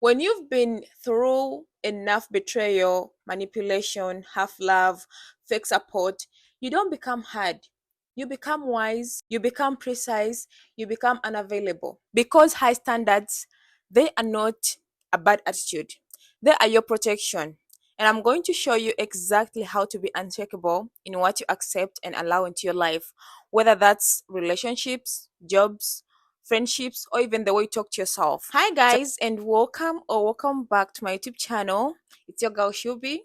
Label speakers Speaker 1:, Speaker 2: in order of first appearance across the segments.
Speaker 1: When you've been through enough betrayal, manipulation, half love, fake support, you don't become hard. You become wise, you become precise, you become unavailable. Because high standards, they are not a bad attitude, they are your protection. And I'm going to show you exactly how to be unshakable in what you accept and allow into your life, whether that's relationships, jobs, friendships, or even the way you talk to yourself. Hi, guys, and welcome back to my YouTube channel. It's your girl Shubi.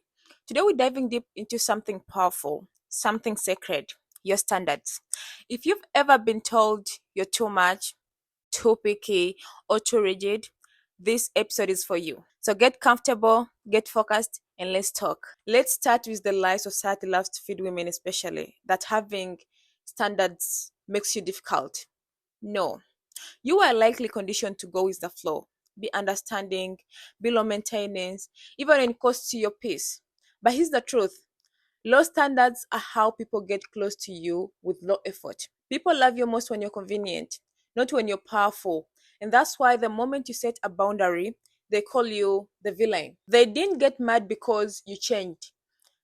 Speaker 1: Today, we're diving deep into something powerful, something sacred, your standards. If you've ever been told you're too much, too picky, or too rigid, this episode is for you. So get comfortable, get focused, and let's talk. Let's start with the lie society loves to feed women, especially that having standards makes you difficult. No, you are likely conditioned to go with the flow, be understanding, be low maintenance, even when it costs you your peace. But here's the truth: low standards are how people get close to you with low effort. People love you most when you're convenient, not when you're powerful. And that's why the moment you set a boundary, they call you the villain. They didn't get mad because you changed.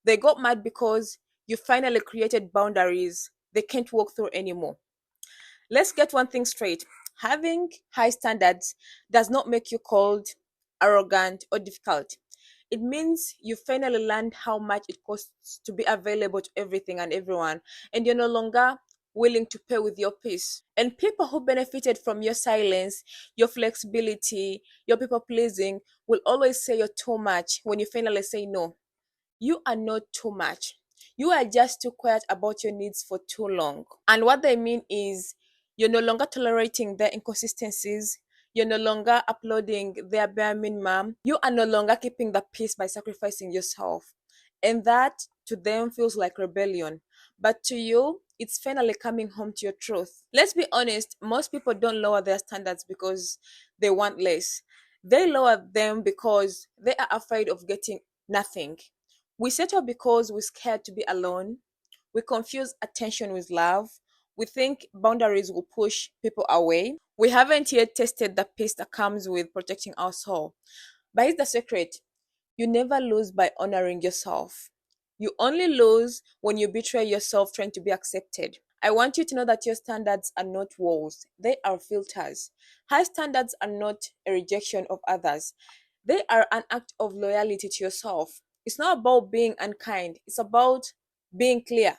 Speaker 1: They got mad because you finally created boundaries they can't walk through anymore. Let's get one thing straight. Having high standards does not make you cold, arrogant, or difficult. It means you finally learned how much it costs to be available to everything and everyone, and you're no longer willing to pay with your peace. And people who benefited from your silence, your flexibility, your people pleasing will always say you're too much when you finally say no. You are not too much. You are just too quiet about your needs for too long. And what they mean is you're no longer tolerating their inconsistencies. You're no longer uploading their bare minimum. You are no longer keeping the peace by sacrificing yourself. And that to them feels like rebellion. But to you, it's finally coming home to your truth. Let's be honest, most people don't lower their standards because they want less. They lower them because they are afraid of getting nothing. We settle because we're scared to be alone. We confuse attention with love. We think boundaries will push people away. We haven't yet tested the peace that comes with protecting our soul. But here's the secret: you never lose by honoring yourself. You only lose when you betray yourself trying to be accepted. I want you to know that your standards are not walls, they are filters. High standards are not a rejection of others, they are an act of loyalty to yourself. It's not about being unkind, it's about being clear.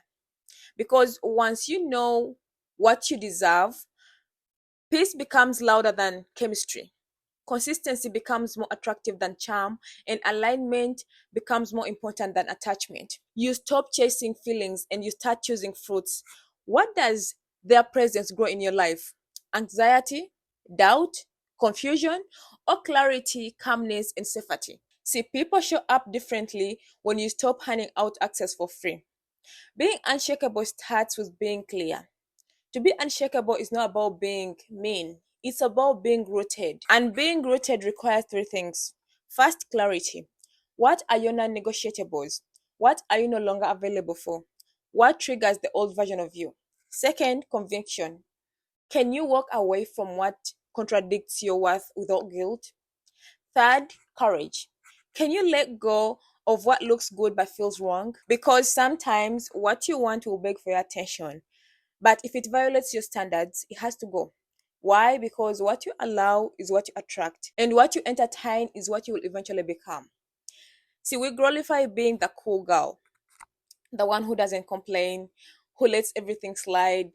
Speaker 1: Because once you know what you deserve, peace becomes louder than chemistry. Consistency becomes more attractive than charm, and alignment becomes more important than attachment. You stop chasing feelings and you start choosing fruits. What does their presence grow in your life? Anxiety, doubt, confusion, or clarity, calmness, and safety? See, people show up differently when you stop handing out access for free. Being unshakable starts with being clear. To be unshakable is not about being mean, it's about being rooted. And being rooted requires three things. First, clarity. What are your non negotiables? What are you no longer available for? What triggers the old version of you? Second, conviction. Can you walk away from what contradicts your worth without guilt? Third, courage. Can you let go of what looks good but feels wrong? Because sometimes what you want will beg for your attention, but if it violates your standards, it has to go. Why? Because what you allow is what you attract, and what you entertain is what you will eventually become. See, we glorify being the cool girl, the one who doesn't complain, who lets everything slide,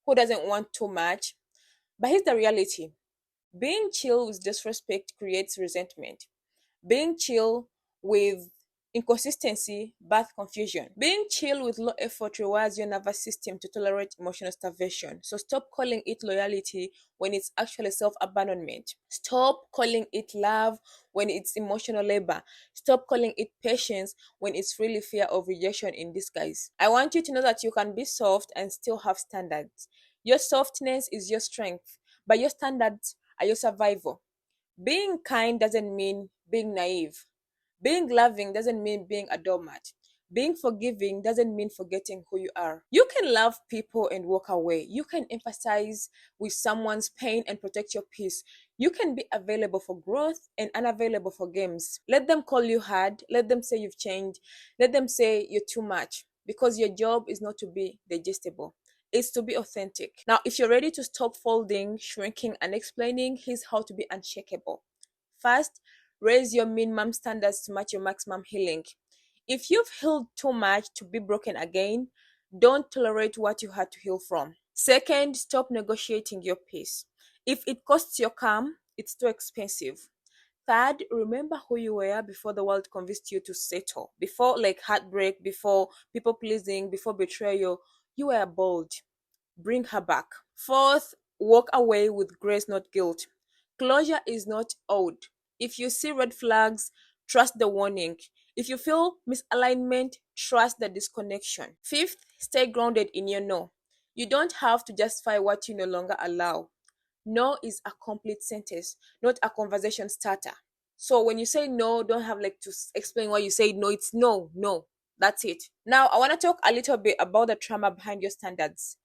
Speaker 1: who doesn't want too much. But here's the reality: being chill with disrespect creates resentment. Being chill with inconsistency birth confusion. Being chill with low effort requires your nervous system to tolerate emotional starvation. So stop calling it loyalty when it's actually self abandonment. Stop calling it love when it's emotional labor. Stop calling it patience when it's really fear of rejection in disguise. I want you to know that you can be soft and still have standards. Your softness is your strength, but your standards are your survival. Being kind doesn't mean being naive. Being loving doesn't mean being a doormat. Being forgiving doesn't mean forgetting who you are. You can love people and walk away. You can empathize with someone's pain and protect your peace. You can be available for growth and unavailable for games. Let them call you hard, let them say you've changed, let them say you're too much, because your job is not to be digestible. It's to be authentic. Now, if you're ready to stop folding, shrinking, and explaining, here's how to be unshakable. First, raise your minimum standards to match your maximum healing. If you've healed too much to be broken again, don't tolerate what you had to heal from. Second, stop negotiating your peace. If it costs your calm, it's too expensive. Third, remember who you were before the world convinced you to settle. Before like heartbreak, before people pleasing, before betrayal, you were bold. Bring her back. Fourth, walk away with grace, not guilt. Closure is not owed. If you see red flags, trust the warning. If you feel misalignment, trust the disconnection. Fifth, stay grounded in your no. You don't have to justify what you no longer allow. No is a complete sentence, not a conversation starter. So when you say no, don't have like to explain why you say no. It's no, no. That's it. Now, I want to talk a little bit about the trauma behind your standards.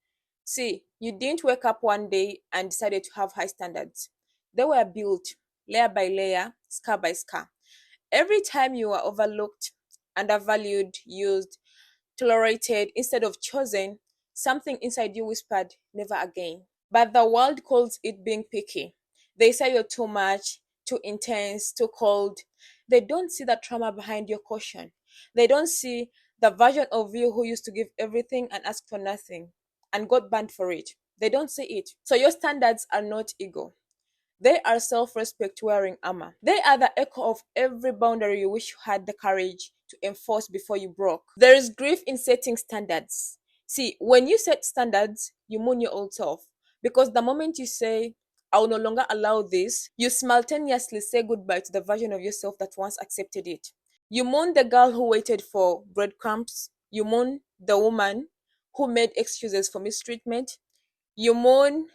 Speaker 1: See, you didn't wake up one day and decided to have high standards. They were built layer by layer, scar by scar. Every time you were overlooked, undervalued, used, tolerated instead of chosen, something inside you whispered, never again. But the world calls it being picky. They say you're too much, too intense, too cold. They don't see the trauma behind your caution. They don't see the version of you who used to give everything and ask for nothing and got banned for it. They don't see it. So your standards are not ego. They are self respect wearing armor. They are the echo of every boundary you wish you had the courage to enforce before you broke. There is grief in setting standards. See, when you set standards, you mourn your old self. Because the moment you say, I will no longer allow this, you simultaneously say goodbye to the version of yourself that once accepted it. You mourn the girl who waited for breadcrumbs. You mourn the woman who made excuses for mistreatment. You mourn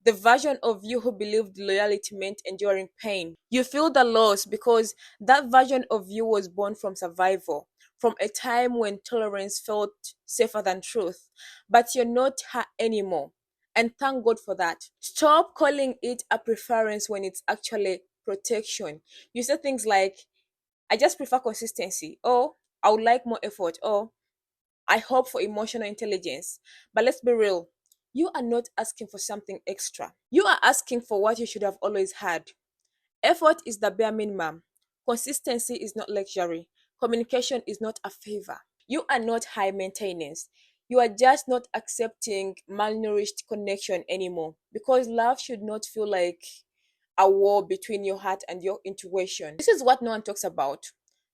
Speaker 1: the version of you who believed loyalty meant enduring pain. You feel the loss because that version of you was born from survival, from a time when tolerance felt safer than truth. But you're not her anymore. And thank God for that. Stop calling it a preference when it's actually protection. You say things like, I just prefer consistency, or I would like more effort, or I hope for emotional intelligence. But let's be real. You are not asking for something extra. You are asking for what you should have always had. Effort is the bare minimum. Consistency is not luxury. Communication is not a favor. You are not high maintenance. You are just not accepting malnourished connection anymore, because love should not feel like a war between your heart and your intuition. This is what no one talks about.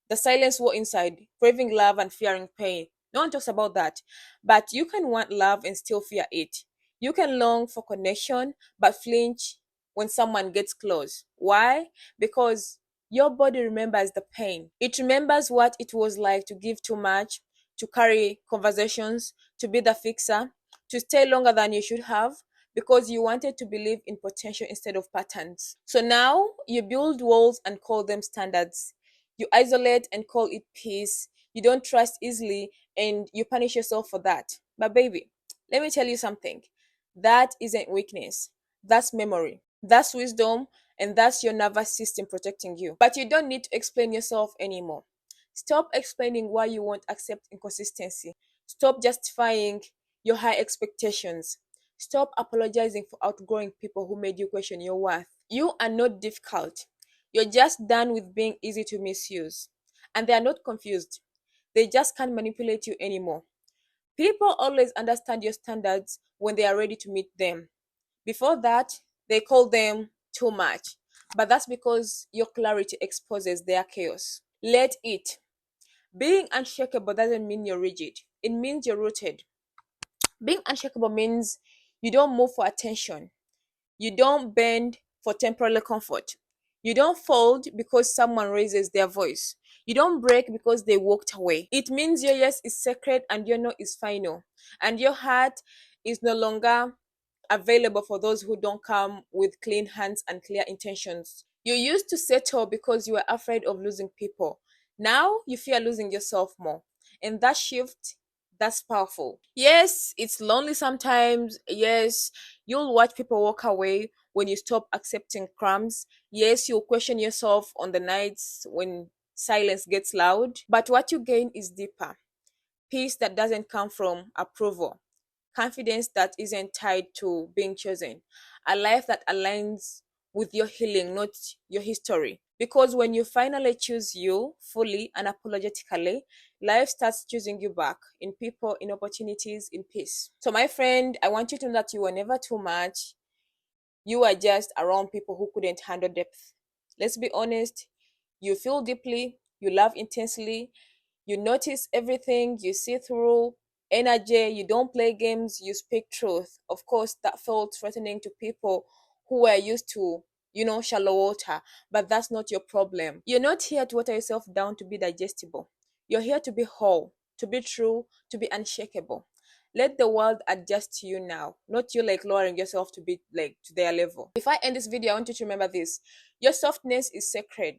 Speaker 1: The silence war inside, craving love and fearing pain. No one talks about that. But you can want love and still fear it. You can long for connection but flinch when someone gets close. Why? Because your body remembers the pain. It remembers what it was like to give too much, to carry conversations, to be the fixer, to stay longer than you should have, because you wanted to believe in potential instead of patterns. So now you build walls and call them standards. You isolate and call it peace. You don't trust easily and you punish yourself for that. But baby, let me tell you something. That isn't weakness. That's memory. That's wisdom, and that's your nervous system protecting you. But you don't need to explain yourself anymore. Stop explaining why you won't accept inconsistency. Stop justifying your high expectations. Stop apologizing for outgrowing people who made you question your worth. You are not difficult. You're just done with being easy to misuse. And they are not confused. They just can't manipulate you anymore. People always understand your standards when they are ready to meet them. Before that, they call them too much. But that's because your clarity exposes their chaos. Let it. Being unshakable doesn't mean you're rigid. It means you're rooted. Being unshakable means you don't move for attention. You don't bend for temporary comfort. You don't fold because someone raises their voice. You don't break because they walked away. It means your yes is sacred and your no is final. And your heart is no longer available for those who don't come with clean hands and clear intentions. You used to settle because you were afraid of losing people. Now you fear losing yourself more. And that shift, that's powerful. Yes, it's lonely sometimes. Yes, you'll watch people walk away, when you stop accepting crumbs. Yes, you'll question yourself on the nights when silence gets loud, but what you gain is deeper peace that doesn't come from approval, confidence that isn't tied to being chosen, a life that aligns with your healing, not your history. Because when you finally choose you fully, unapologetically, life starts choosing you back in people, in opportunities, in peace. So, my friend, I want you to know that you are never too much. You are just around people who couldn't handle depth. Let's be honest, you feel deeply, you love intensely, you notice everything, you see through energy, you don't play games, you speak truth. Of course, that felt threatening to people who were used to, shallow water, but that's not your problem. You're not here to water yourself down to be digestible. You're here to be whole, to be true, to be unshakable. Let the world adjust to you now, not you like lowering yourself to be like to their level. If I end this video, I want you to remember this: your softness is sacred,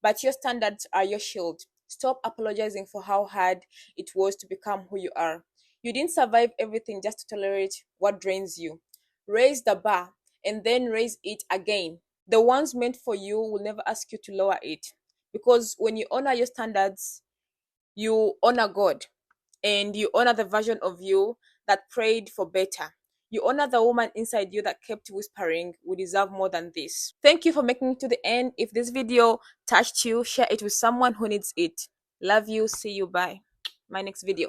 Speaker 1: but your standards are your shield. Stop apologizing for how hard it was to become who you are. You didn't survive everything just to tolerate what drains you. Raise the bar and then raise it again. The ones meant for you will never ask you to lower it, because when you honor your standards, you honor God, and you honor the version of you that prayed for better. You honor the woman inside you that kept whispering, "We deserve more than this." Thank you for making it to the end. If this video touched you, share it with someone who needs it. Love you. See you. Bye. My next video.